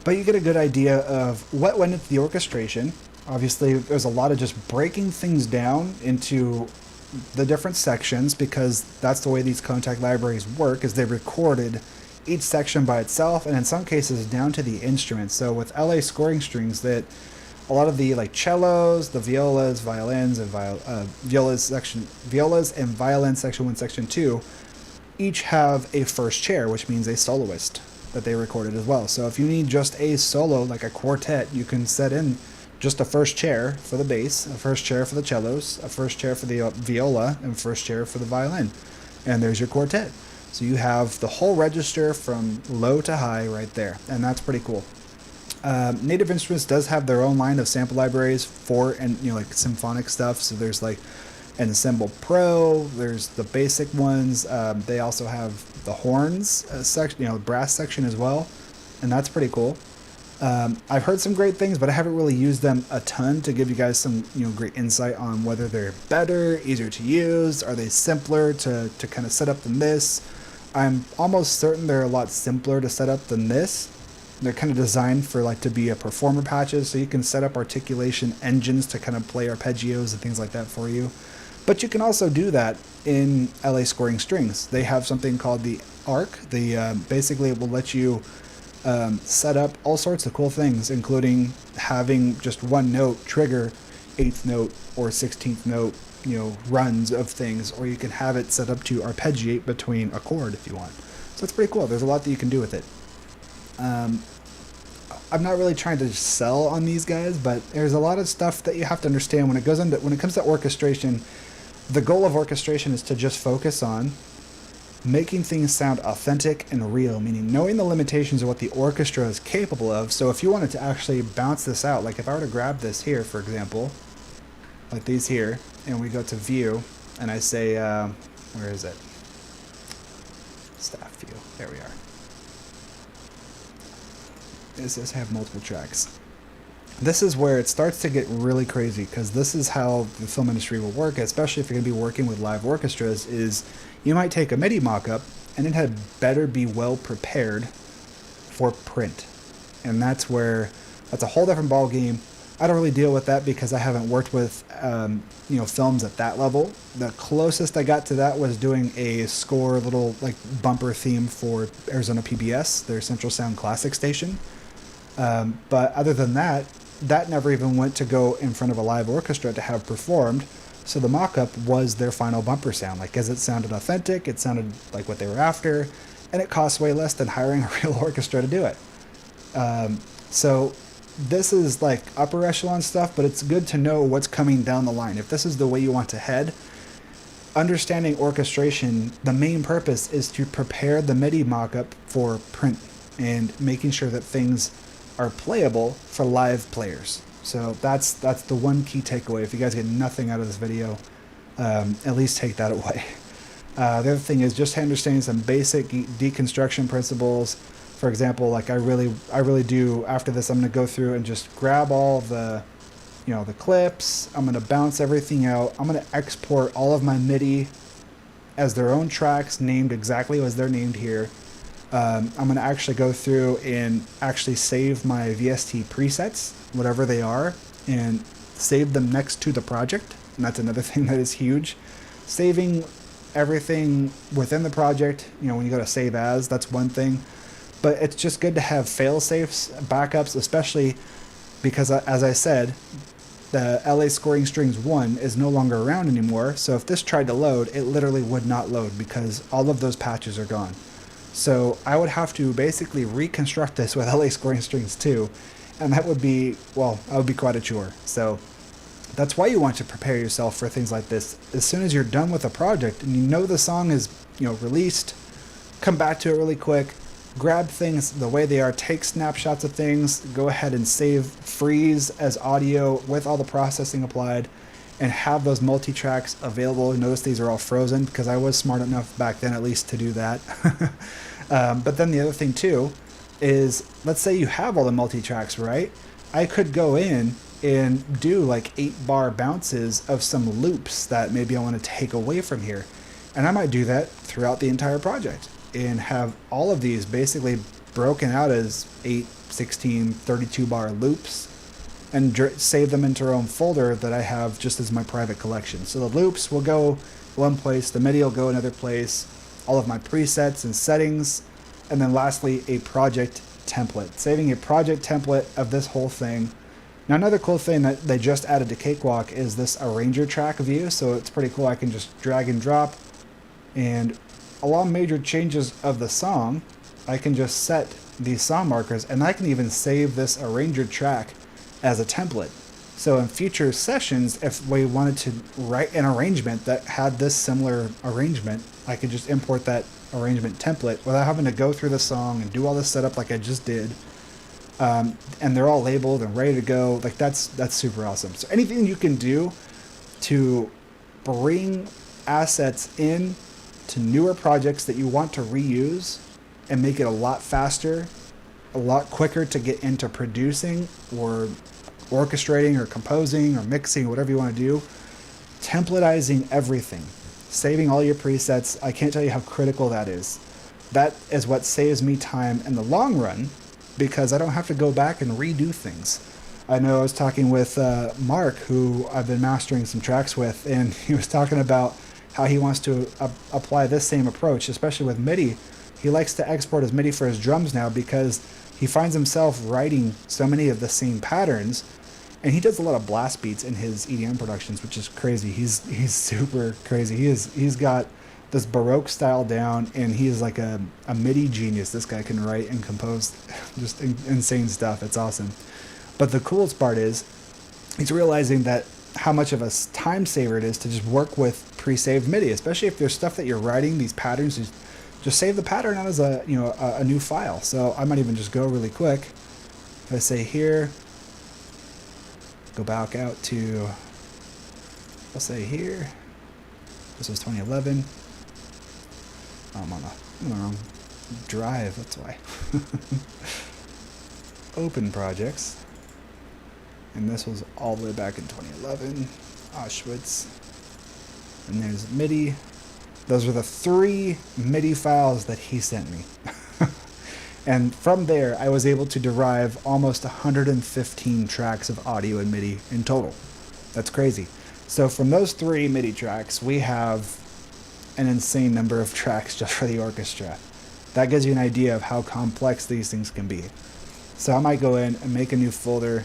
Speaker 2: but you get a good idea of what went into the orchestration. Obviously, there's a lot of just breaking things down into the different sections because that's the way these contact libraries work, is they recorded each section by itself, and in some cases down to the instrument. So with LA scoring strings, that a lot of the like cellos, the violas, violins, and violas and violins section 1, section 2, each have a first chair, which means a soloist that they recorded as well. So if you need just a solo, like a quartet, you can set in just a first chair for the bass, a first chair for the cellos, a first chair for the viola, and first chair for the violin. And there's your quartet. So you have the whole register from low to high right there, and that's pretty cool. Native Instruments does have their own line of sample libraries for, and like symphonic stuff. So there's like Ensemble Pro, there's the basic ones. They also have the horns section, brass section as well, and that's pretty cool. I've heard some great things, but I haven't really used them a ton to give you guys some great insight on whether they're better, easier to use, are they simpler to kind of set up than this. I'm almost certain they're a lot simpler to set up than this. They're kind of designed for like to be a performer patches, so you can set up articulation engines to kind of play arpeggios and things like that for you. But you can also do that in LA Scoring Strings. They have something called the ARC. Basically, it will let you set up all sorts of cool things, including having just one note trigger 8th note or 16th note, runs of things, or you can have it set up to arpeggiate between a chord if you want. So it's pretty cool. There's a lot that you can do with it. I'm not really trying to sell on these guys, but there's a lot of stuff that you have to understand when it comes to orchestration. The goal of orchestration is to just focus on making things sound authentic and real, meaning knowing the limitations of what the orchestra is capable of. So if you wanted to actually bounce this out, like if I were to grab this here, for example, like these here, and we go to view, and I say, where is it? Staff view. There we are. It says have multiple tracks. This is where it starts to get really crazy, because this is how the film industry will work, especially if you're going to be working with live orchestras, is you might take a MIDI mockup and it had better be well prepared for print. And that's a whole different ball game. I don't really deal with that because I haven't worked with films at that level. The closest I got to that was doing a score little like bumper theme for Arizona PBS, their Central Sound Classic station. But other than that never even went to go in front of a live orchestra to have performed. So the mock-up was their final bumper sound. Like, as it sounded authentic, it sounded like what they were after, and it costs way less than hiring a real orchestra to do it. So this is like upper echelon stuff, but it's good to know what's coming down the line. If this is the way you want to head, understanding orchestration, the main purpose is to prepare the MIDI mock-up for print and making sure that things are playable for live players. So that's the one key takeaway. If you guys get nothing out of this video, at least take that away. The other thing is just understanding some basic deconstruction principles. For example, like I really do, after this, I'm going to go through and just grab all the, the clips. I'm going to bounce everything out. I'm going to export all of my MIDI as their own tracks, named exactly as they're named here. I'm going to actually go through and actually save my VST presets, whatever they are, and save them next to the project. And that's another thing that is huge. Saving everything within the project, when you go to save as, that's one thing. But it's just good to have fail-safes, backups, especially because, as I said, the LA Scoring Strings 1 is no longer around anymore. So if this tried to load, it literally would not load because all of those patches are gone. So I would have to basically reconstruct this with LA Scoring Strings 2, and that would be quite a chore. So that's why you want to prepare yourself for things like this. As soon as you're done with a project and you know the song is, released, come back to it really quick, grab things the way they are, take snapshots of things, go ahead and freeze as audio with all the processing applied, and have those multi-tracks available. Notice these are all frozen because I was smart enough back then at least to do that. But then the other thing too is, let's say you have all the multi-tracks, right? I could go in and do like 8-bar bounces of some loops that maybe I want to take away from here. And I might do that throughout the entire project and have all of these basically broken out as 8, 16, 32-bar loops, and save them into their own folder that I have just as my private collection. So the loops will go one place, the MIDI will go another place, all of my presets and settings, and then lastly, a project template. Saving a project template of this whole thing. Now another cool thing that they just added to Cakewalk is this arranger track view, so it's pretty cool. I can just drag and drop, and along major changes of the song, I can just set these song markers, and I can even save this arranger track as a template. So in future sessions, if we wanted to write an arrangement that had this similar arrangement, I could just import that arrangement template without having to go through the song and do all this setup like I just did. And they're all labeled and ready to go. Like that's super awesome. So anything you can do to bring assets in to newer projects that you want to reuse and make it a lot faster, a lot quicker to get into producing or orchestrating or composing or mixing, whatever you want to do, templatizing everything, saving all your presets. I can't tell you how critical that is. That is what saves me time in the long run, because I don't have to go back and redo things. I know I was talking with Mark, who I've been mastering some tracks with, and he was talking about how he wants to apply this same approach, especially with MIDI. He likes to export his MIDI for his drums now because he finds himself writing so many of the same patterns, and he does a lot of blast beats in his EDM productions, which is crazy. He's super crazy. He's got this Baroque style down, and he is like a MIDI genius. This guy can write and compose just insane stuff. It's awesome. But the coolest part is he's realizing that how much of a time saver it is to just work with pre-saved MIDI, especially if there's stuff that you're writing, these patterns, just save the pattern out as a new file. So I might even just go really quick. If I say here, go back out to, I'll say here, this was 2011. Oh, I'm on the wrong drive, that's why. Open projects. And this was all the way back in 2011, Auschwitz. And there's MIDI. Those are the 3 MIDI files that he sent me. And from there, I was able to derive almost 115 tracks of audio and MIDI in total. That's crazy. So from those 3 MIDI tracks, we have an insane number of tracks just for the orchestra. That gives you an idea of how complex these things can be. So I might go in and make a new folder.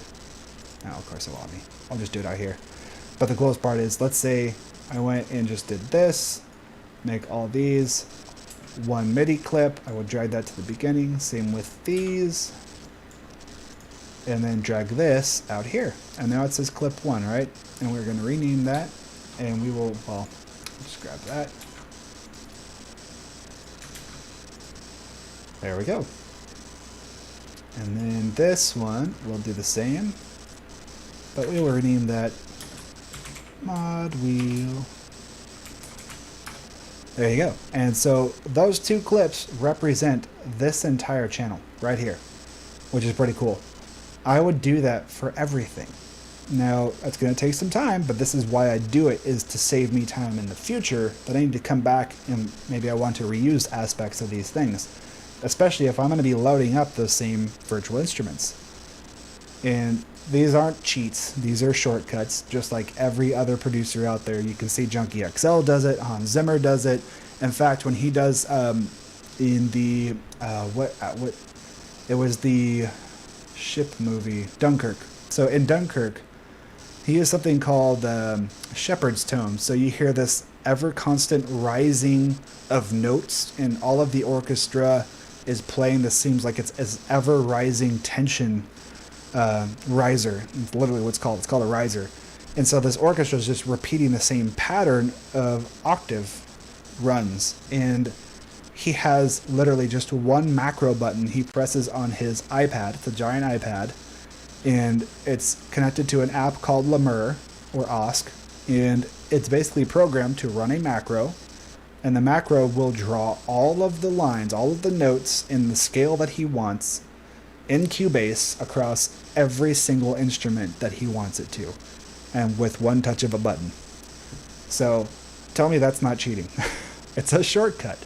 Speaker 2: Now, of course, it won't me. I'll just do it out here. But the coolest part is, let's say I went and just did this, make all these, 1 MIDI clip. I will drag that to the beginning. Same with these. And then drag this out here. And now it says clip 1, right? And we're going to rename that. And we will, well, just grab that. There we go. And then this one, we'll do the same. But we will rename that mod wheel. There you go. And so those 2 clips represent this entire channel right here, which is pretty cool. I would do that for everything. Now, it's going to take some time, but this is why I do it, is to save me time in the future that I need to come back and maybe I want to reuse aspects of these things, especially if I'm going to be loading up those same virtual instruments. And these aren't cheats, these are shortcuts, just like every other producer out there. You can see Junkie XL does it, Hans Zimmer does it. In fact, when he does in the it was the ship movie Dunkirk. So in Dunkirk, he used something called shepherd's tone. So you hear this ever constant rising of notes, and all of the orchestra is playing this, seems like it's as ever rising tension riser. It's literally what it's called. It's called a riser. And so this orchestra is just repeating the same pattern of octave runs. And he has literally just 1 macro button he presses on his iPad. It's a giant iPad. And it's connected to an app called Lemur or OSC. And it's basically programmed to run a macro. And the macro will draw all of the lines, all of the notes in the scale that he wants in Cubase across every single instrument that he wants it to, and with 1 touch of a button. So tell me that's not cheating. It's a shortcut.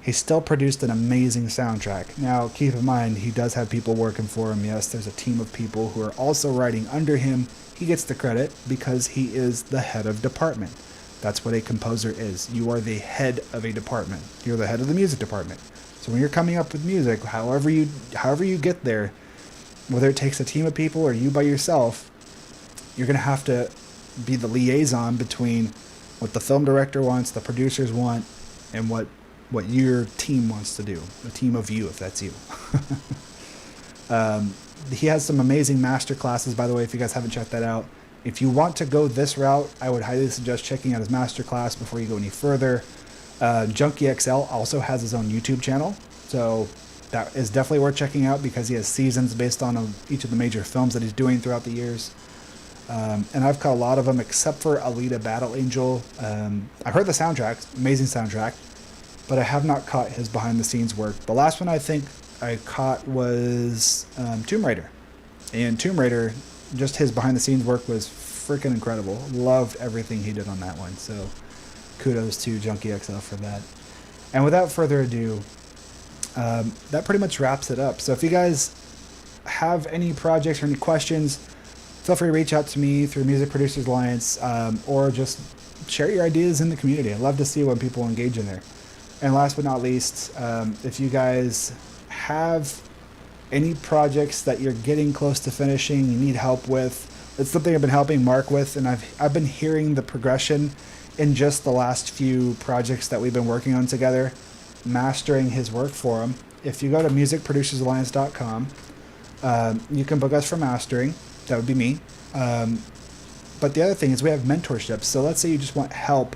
Speaker 2: He still produced an amazing soundtrack. Now keep in mind, he does have people working for him. Yes, there's a team of people who are also writing under him. He gets the credit because he is the head of department. That's what a composer is. You are the head of a department. You're the head of the music department. So when you're coming up with music, however you get there, whether it takes a team of people or you by yourself, you're going to have to be the liaison between what the film director wants, the producers want, and what your team wants to do. A team of you, if that's you. He has some amazing master classes, by the way, if you guys haven't checked that out. If you want to go this route, I would highly suggest checking out his master class before you go any further. Junkie XL also has his own YouTube channel, so that is definitely worth checking out because he has seasons based on each of the major films that he's doing throughout the years. And I've caught a lot of them except for Alita Battle Angel. I've heard the soundtrack, amazing soundtrack, but I have not caught his behind the scenes work. The last one I think I caught was Tomb Raider. And Tomb Raider, just his behind the scenes work was freaking incredible. Loved everything he did on that one. So kudos to Junkie XL for that. And without further ado, that pretty much wraps it up. So if you guys have any projects or any questions, feel free to reach out to me through Music Producers Alliance, or just share your ideas in the community. I love to see when people engage in there. And last but not least, if you guys have any projects that you're getting close to finishing, you need help with, it's something I've been helping Mark with, and I've been hearing the progression in just the last few projects that we've been working on together, mastering his work for him. If you go to musicproducersalliance.com, you can book us for mastering. That would be me. But the other thing is we have mentorships. So let's say you just want help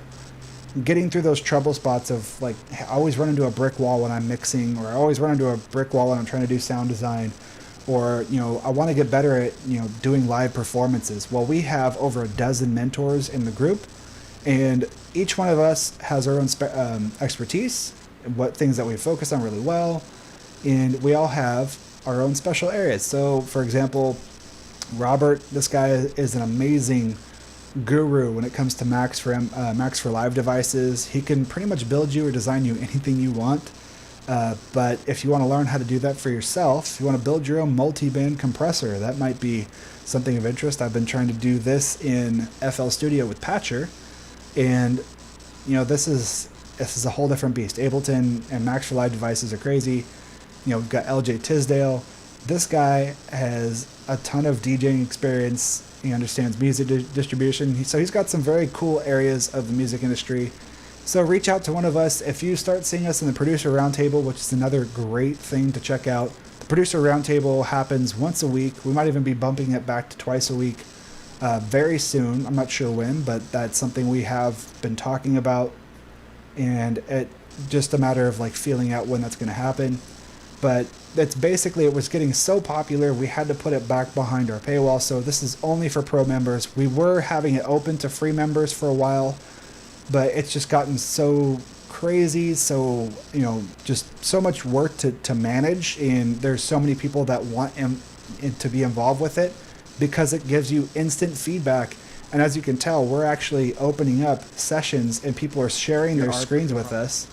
Speaker 2: getting through those trouble spots of, like, I always run into a brick wall when I'm mixing, or I always run into a brick wall when I'm trying to do sound design, or, I want to get better at, doing live performances. Well, we have over a dozen mentors in the group, and each one of us has our own expertise, what things that we focus on really well, and we all have our own special areas. So, for example, Robert, this guy is an amazing guru when it comes to Max for live devices. He can pretty much build you or design you anything you want. But if you want to learn how to do that for yourself, you want to build your own multi-band compressor, that might be something of interest. I've been trying to do this in FL Studio with Patcher, and this is a whole different beast. Ableton and Max for live devices are crazy. We've got LJ Tisdale. This guy has a ton of DJing experience. He understands music distribution. So he's got some very cool areas of the music industry. So reach out to one of us. If you start seeing us in the Producer Roundtable, which is another great thing to check out. The Producer Roundtable happens once a week. We might even be bumping it back to twice a week very soon. I'm not sure when, but that's something we have been talking about. And it's just a matter of feeling out when that's going to happen. But it's basically, it was getting so popular, we had to put it back behind our paywall. So this is only for pro members. We were having it open to free members for a while, but it's just gotten so crazy. So, just so much work to manage. And there's so many people that want to be involved with it because it gives you instant feedback. And as you can tell, we're actually opening up sessions and people are sharing their screens with us.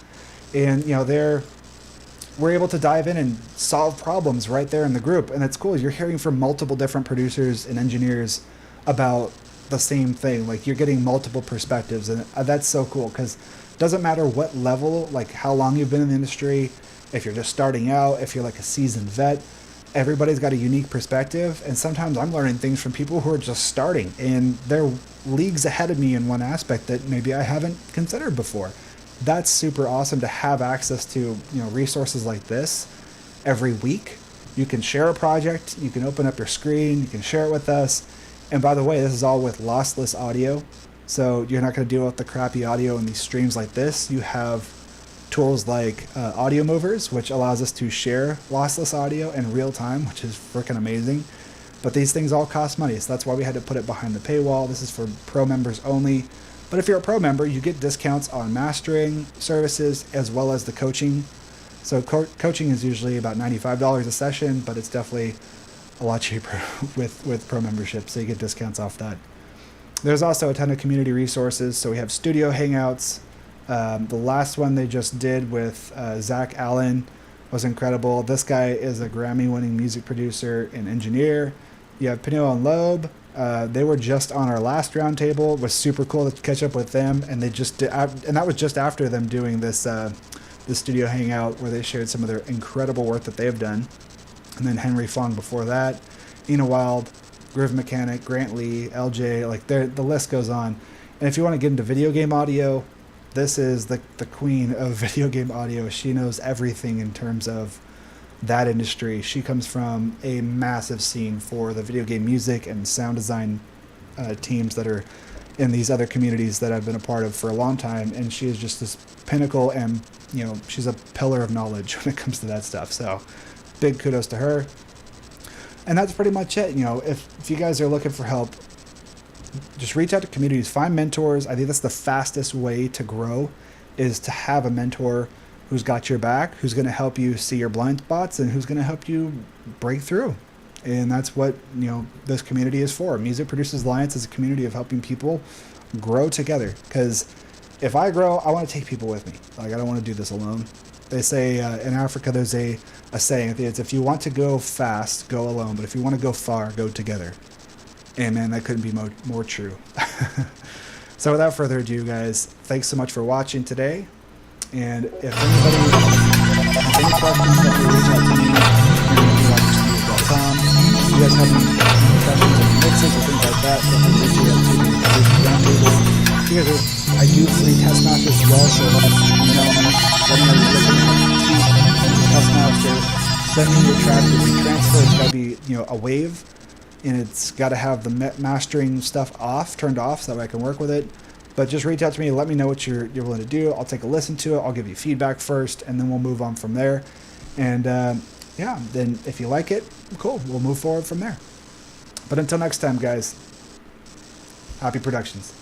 Speaker 2: And, we're able to dive in and solve problems right there in the group. And it's cool. You're hearing from multiple different producers and engineers about the same thing. You're getting multiple perspectives. And that's so cool because it doesn't matter what level, how long you've been in the industry, if you're just starting out, if you're a seasoned vet, everybody's got a unique perspective. And sometimes I'm learning things from people who are just starting and they're leagues ahead of me in one aspect that maybe I haven't considered before. That's super awesome to have access to, resources like this every week. You can share a project, you can open up your screen, you can share it with us. And by the way, this is all with lossless audio. So you're not going to deal with the crappy audio in these streams like this. You have tools like Audio Movers, which allows us to share lossless audio in real time, which is freaking amazing. But these things all cost money. So that's why we had to put it behind the paywall. This is for pro members only. But if you're a pro member, you get discounts on mastering services as well as the coaching. So coaching is usually about $95 a session, but it's definitely a lot cheaper with pro membership. So you get discounts off that. There's also a ton of community resources. So we have studio hangouts. The last one they just did with Zach Allen was incredible. This guy is a Grammy-winning music producer and engineer. You have Pino and Loeb. They were just on our last roundtable. It was super cool to catch up with them, and they just did, and that was just after them doing this studio hangout where they shared some of their incredible work that they've done. And then Henry Fong before that, Ina Wild, Groove Mechanic, Grant Lee, LJ, the list goes on. And if you want to get into video game audio, this is the queen of video game audio. She knows everything in terms of that industry. She comes from a massive scene for the video game music and sound design teams that are in these other communities that I've been a part of for a long time. And she is just this pinnacle, and she's a pillar of knowledge when it comes to that stuff. So big kudos to her. And that's pretty much it. If you guys are looking for help, just reach out to communities, find mentors. I think that's the fastest way to grow, is to have a mentor who's got your back, who's going to help you see your blind spots, and who's going to help you break through. And that's what this community is for. Music Producers Alliance is a community of helping people grow together. Because if I grow, I want to take people with me. I don't want to do this alone. They say in Africa, there's a saying. It's, if you want to go fast, go alone. But if you want to go far, go together. And man, that couldn't be more true. So without further ado, guys, thanks so much for watching today. And if anybody has any questions, definitely reach out to me at neologicstudios.com. If you guys have any questions on mixes or things like that, definitely reach out to me at Producer Roundtables. You guys I do free test masters as well, so let me know you're looking at test master. Send me your track with your transfer. It's got to be, a wave, and it's got to have the mastering stuff turned off, so that way I can work with it. But just reach out to me, let me know what you're willing to do. I'll take a listen to it. I'll give you feedback first, and then we'll move on from there. And then if you like it, cool, we'll move forward from there. But until next time, guys, happy productions.